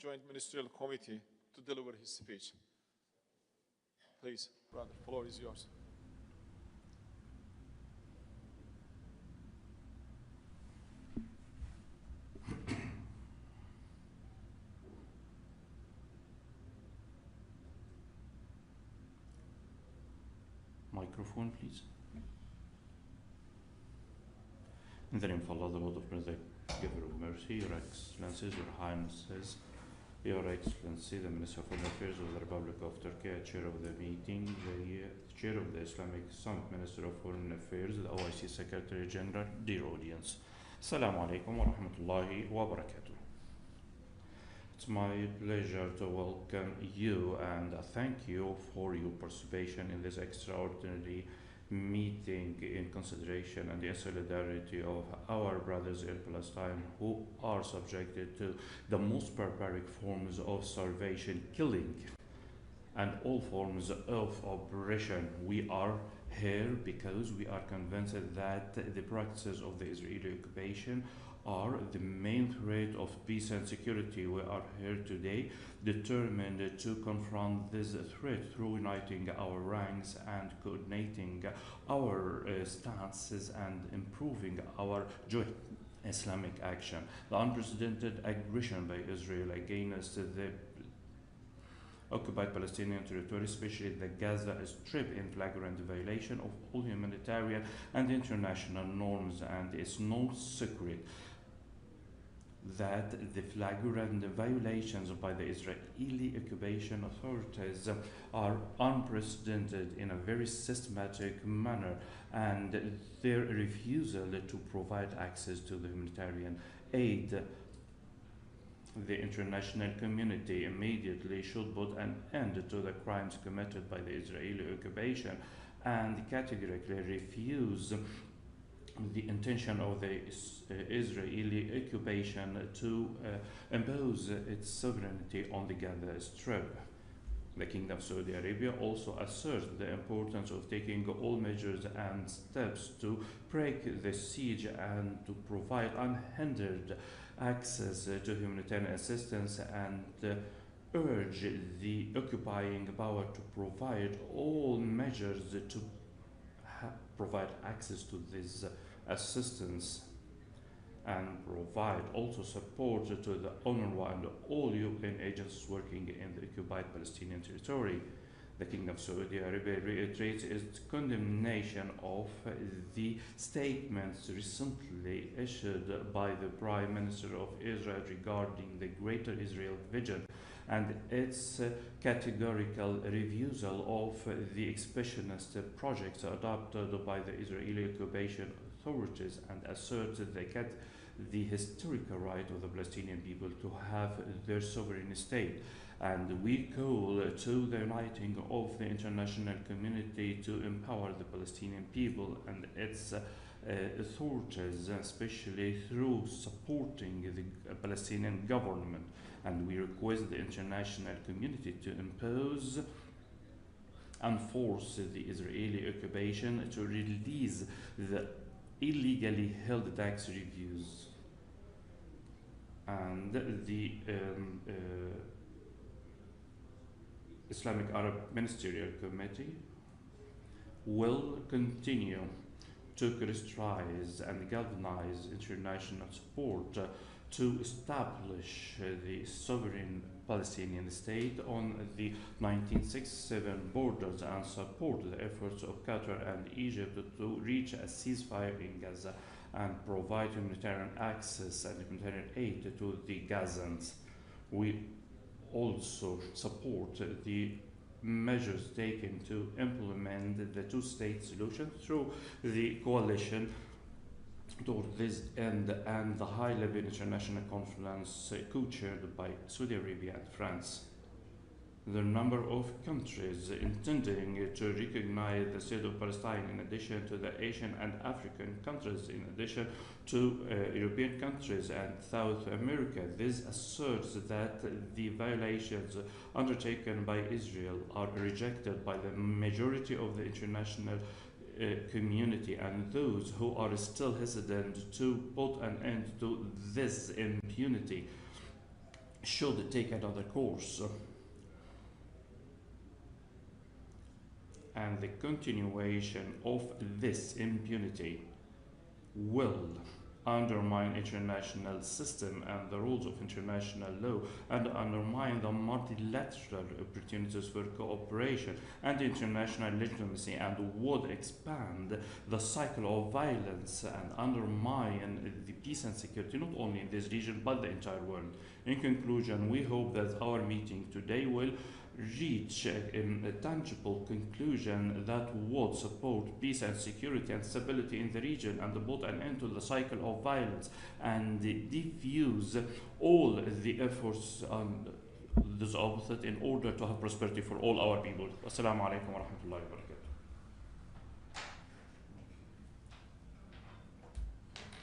Joint Ministerial Committee to deliver his speech. Please, brother, the floor is yours. Microphone, please. In the name of Allah, the Lord of Mercy, Giver of Mercy, Your Excellencies, Your Highnesses, Your Excellency, the Minister of Foreign Affairs of the Republic of Turkey, Chair of the meeting, the Chair of the Islamic Summit, Minister of Foreign Affairs, the OIC Secretary General, dear audience. Assalamu alaikum wa rahmatullahi wa barakatuh. It's my pleasure to welcome you and thank you for your participation in this extraordinary meeting in consideration and the solidarity of our brothers in Palestine who are subjected to the most barbaric forms of starvation, killing, and all forms of oppression. We are here because we are convinced that the practices of the Israeli occupation are the main threat of peace and security. We are here today determined to confront this threat through uniting our ranks and coordinating our stances and improving our joint Islamic action. The unprecedented aggression by Israel against the occupied Palestinian territory, especially the Gaza Strip, in flagrant violation of all humanitarian and international norms, and it's no secret that the flagrant violations by the Israeli occupation authorities are unprecedented in a very systematic manner, and their refusal to provide access to the humanitarian aid. The international community immediately should put an end to the crimes committed by the Israeli occupation and categorically refuse the intention of the Israeli occupation to impose its sovereignty on the Gaza Strip. The Kingdom of Saudi Arabia also asserts the importance of taking all measures and steps to break the siege and to provide unhindered access to humanitarian assistance, and urge the occupying power to provide all measures to provide access to this assistance, and provide also support to the UNRWA and all UN agencies working in the occupied Palestinian territory. The Kingdom of Saudi Arabia reiterates its condemnation of the statements recently issued by the Prime Minister of Israel regarding the Greater Israel Vision and its categorical refusal of the expansionist projects adopted by the Israeli occupation authorities, and asserts the historical right of the Palestinian people to have their sovereign state. And we call to the uniting of the international community to empower the Palestinian people and its authorities, especially through supporting the Palestinian government. And we request the international community to impose and force the Israeli occupation to release the illegally held tax reviews. And the Islamic Arab Ministerial Committee will continue to crystallize and galvanize international support to establish the sovereign Palestinian state on the 1967 borders, and support the efforts of Qatar and Egypt to reach a ceasefire in Gaza and provide humanitarian access and humanitarian aid to the Gazans. We also support the measures taken to implement the two-state solution through the coalition toward this end and the high-level international conference co-chaired by Saudi Arabia and France. The number of countries intending to recognize the state of Palestine, in addition to the Asian and African countries, in addition to European countries and South America. This asserts that the violations undertaken by Israel are rejected by the majority of the international community, and those who are still hesitant to put an end to this impunity should take another course. And the continuation of this impunity will undermine international system and the rules of international law, and undermine the multilateral opportunities for cooperation and international legitimacy, and would expand the cycle of violence and undermine the peace and security not only in this region but the entire world. In conclusion, we hope that our meeting today will reach a tangible conclusion that would support peace and security and stability in the region, and put an end to the cycle of violence, and diffuse all the efforts on this opposite in order to have prosperity for all our people. Wassalamu alaikum wa rahmatullahi wa barakatuh.